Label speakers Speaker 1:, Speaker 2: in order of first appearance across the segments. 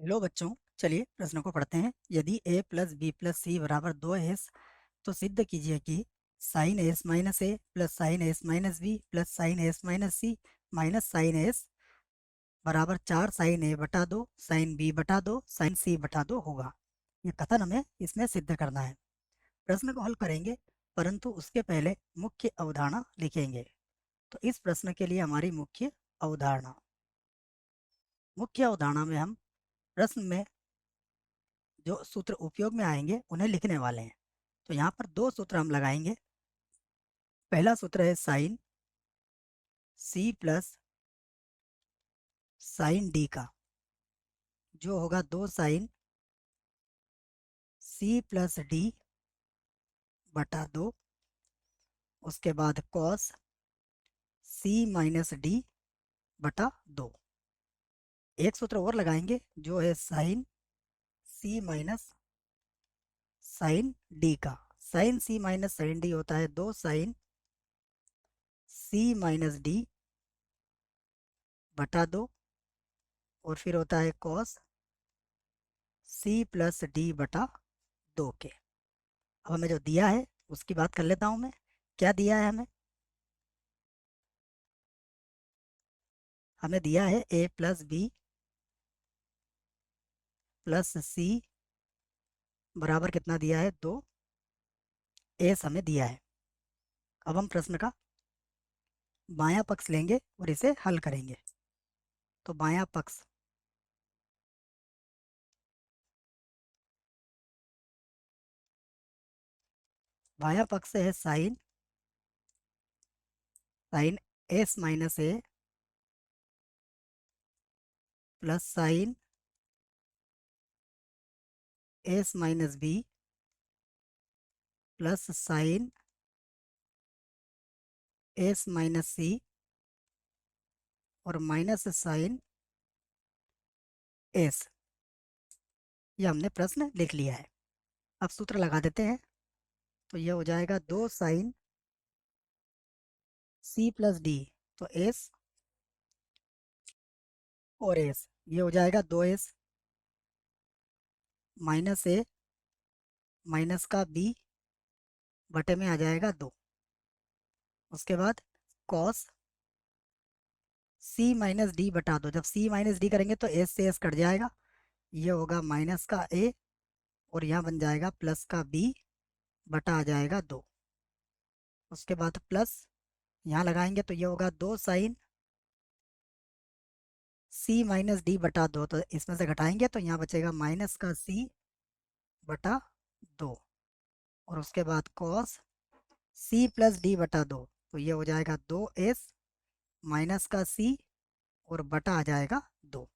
Speaker 1: लो बच्चों, चलिए प्रश्न को पढ़ते हैं। यदि a plus B plus C बराबर 2s तो सिद्ध कीजिए कि sine S minus A plus sine S minus B plus sine S minus C minus sine S बराबर 4 साइन ए बटा 2 साइन बी बटा 2 साइन सी बटा 2 होगा। ये कथन हमें इसमें सिद्ध करना है। प्रश्न को हल करेंगे, परंतु उसके पहले मुख्य अवधारणा लिखेंगे। तो इस प्रश्न के लिए हमारी मुख्य अवधारणा में हम प्रश्न में जो सूत्र उपयोग में आएंगे उन्हें लिखने वाले हैं। तो यहाँ पर दो सूत्र हम लगाएंगे। पहला सूत्र है sine C plus sine D का, जो होगा 2 साइन सी प्लस डी बटा 2। उसके बाद कॉस सी माइनस डी बटा 2। एक सूत्र और लगाएंगे जो है साइन सी माइनस साइन डी का। साइन सी माइनस साइन डी होता है 2 साइन सी माइनस डी बटा 2। और फिर होता है कॉस सी प्लस डी बटा 2 के। अब हमें जो दिया है उसकी बात कर लेता हूँ मैं। क्या दिया है हमें? हमें दिया है a plus B plus C बराबर कितना दिया है? 2 एस हमें दिया है। अब हम प्रश्न का बायां पक्ष लेंगे और इसे हल करेंगे। तो बायां पक्ष है sine sine S minus A plus sine S minus B plus sine S minus C और माइनस साइन एस। ये हमने प्रश्न लिख लिया है। अब सूत्र लगा देते हैं। तो ये हो जाएगा 2 साइन सी प्लस डी, तो एस और एस, ये हो जाएगा 2s माइनस ए माइनस का बी बटे में आ जाएगा 2। उसके बाद कॉस सी माइनस डी बटा 2। जब सी माइनस डी करेंगे तो एस से एस कट जाएगा, ये होगा माइनस का ए और यहाँ बन जाएगा प्लस का बी बटा आ जाएगा 2। उसके बाद प्लस यहाँ लगाएंगे तो ये होगा 2 साइन सी माइनस डी बटा 2। तो इसमें से घटाएंगे तो यहाँ बचेगा माइनस का सी बटा 2। और उसके बाद कॉस सी प्लस डी बटा 2, तो ये हो जाएगा 2s माइनस का सी और बटा आ जाएगा 2।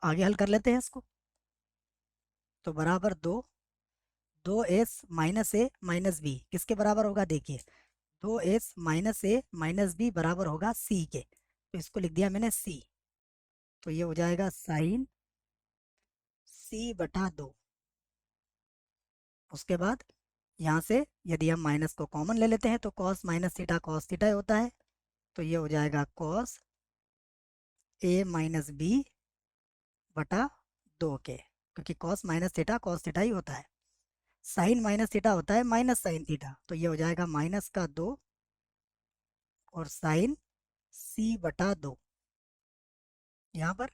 Speaker 1: आगे हल कर लेते हैं इसको। तो बराबर 2s माइनस ए माइनस बी किसके बराबर होगा? देखिए 2s माइनस ए माइनस बी बराबर होगा सी के, तो इसको लिख दिया मैंने सी। तो ये हो जाएगा साइन सी बटा 2। उसके बाद यहाँ से यदि हम माइनस को कॉमन ले लेते हैं तो कॉस थीटा होता है। तो ये हो जाएगा कॉस ए माइनस बी बटा 2 के, क्योंकि कॉस थीटा ही होता है। साइन माइनस थीटा होता है माइनस साइन थीटा, तो ये हो जाएगा माइनस का 2 और साइन सी बटा 2। यहाँ पर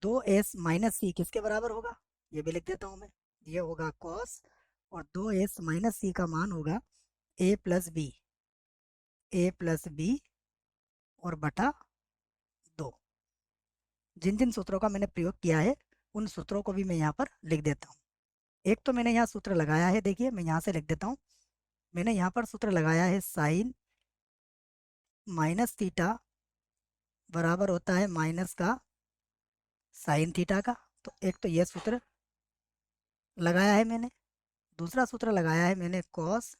Speaker 1: 2s माइनस सी किसके बराबर होगा? ये भी लिख देता हूँ मैं। ये होगा कॉस और 2s माइनस सी का मान होगा ए प्लस बी और बटा 2। जिन जिन सूत्रों का मैंने प्रयोग किया है उन सूत्रों को भी मैं यहाँ पर लिख देता हूँ। एक तो मैंने यहाँ सूत्र लगाया है, देखिए मैं यहाँ से लिख देता हूँ। मैंने यहाँ पर सूत्र लगाया है साइन माइनस थीटा बराबर होता है माइनस का साइन थीटा का। तो एक तो यह सूत्र लगाया है मैंने। दूसरा सूत्र लगाया है मैंने कॉस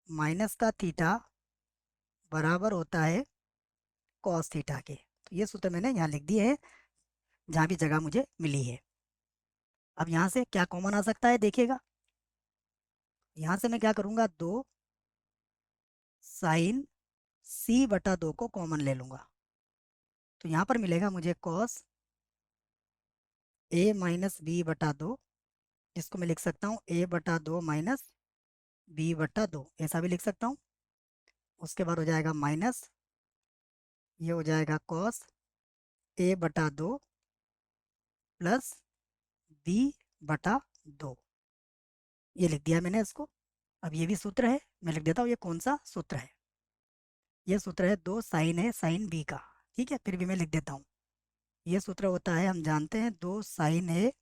Speaker 1: माइनस का थीटा बराबर होता है कॉस थीटा के। तो ये सूत्र मैंने यहाँ लिख दिए हैं जहाँ भी जगह मुझे मिली है। अब यहाँ से क्या कॉमन आ सकता है देखिएगा। यहाँ से मैं क्या करूँगा, 2 साइन सी बटा 2 को कॉमन ले लूँगा। तो यहाँ पर मिलेगा मुझे कॉस ए माइनस बी बटा दो, जिसको मैं लिख सकता हूँ ए बटा दो माइनस बी बटा दो, ऐसा भी लिख सकता हूँ। उसके बाद हो जाएगा माइनस, ये हो जाएगा कॉस ए बटा दो प्लस बी बटा दो, ये लिख दिया मैंने इसको। अब ये भी सूत्र है, मैं लिख देता हूँ ये कौन सा सूत्र है। ये सूत्र है दो साइन है साइन बी का, ठीक है, फिर भी मैं लिख देता हूँ। ये सूत्र होता है, हम जानते हैं, दो साइन है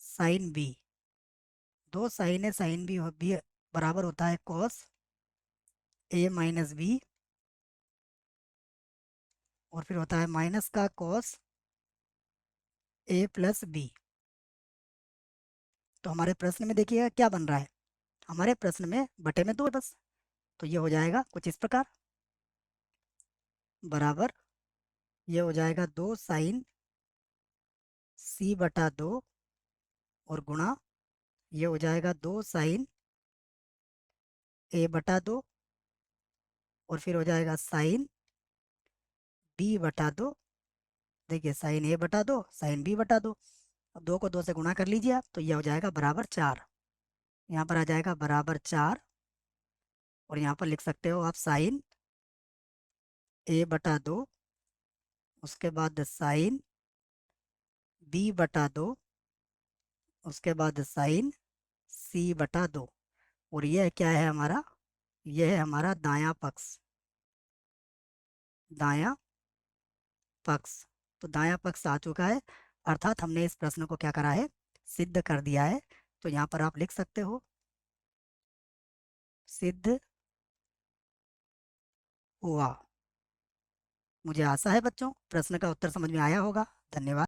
Speaker 1: साइन बी, दो साइन है साइन बी बराबर होता है कॉस ए माइनस बी, और फिर होता है माइनस का कॉस ए प्लस बी। तो हमारे प्रश्न में देखिएगा क्या बन रहा है, हमारे प्रश्न में बटे में दो है बस, तो ये हो जाएगा कुछ इस प्रकार, बराबर ये हो जाएगा दो साइन सी बटा दो और गुणा ये हो जाएगा दो साइन ए बटा दो और फिर हो जाएगा साइन बी बटा दो। देखिए साइन ए बटा दो साइन बी बटा दो, अब दो को दो से गुणा कर लीजिए आप, तो यह हो जाएगा बराबर चार। यहाँ पर आ जाएगा बराबर चार, और यहाँ पर लिख सकते हो आप साइन ए बटा दो, उसके बाद साइन बी बटा दो, उसके बाद साइन सी बटा दो, और यह क्या है हमारा, यह है हमारा दायां पक्ष, दायां पक्ष। तो दायां पक्ष आ चुका है, अर्थात हमने इस प्रश्न को क्या करा है, सिद्ध कर दिया है। तो यहाँ पर आप लिख सकते हो सिद्ध हुआ। मुझे आशा है बच्चों प्रश्न का उत्तर समझ में आया होगा। धन्यवाद।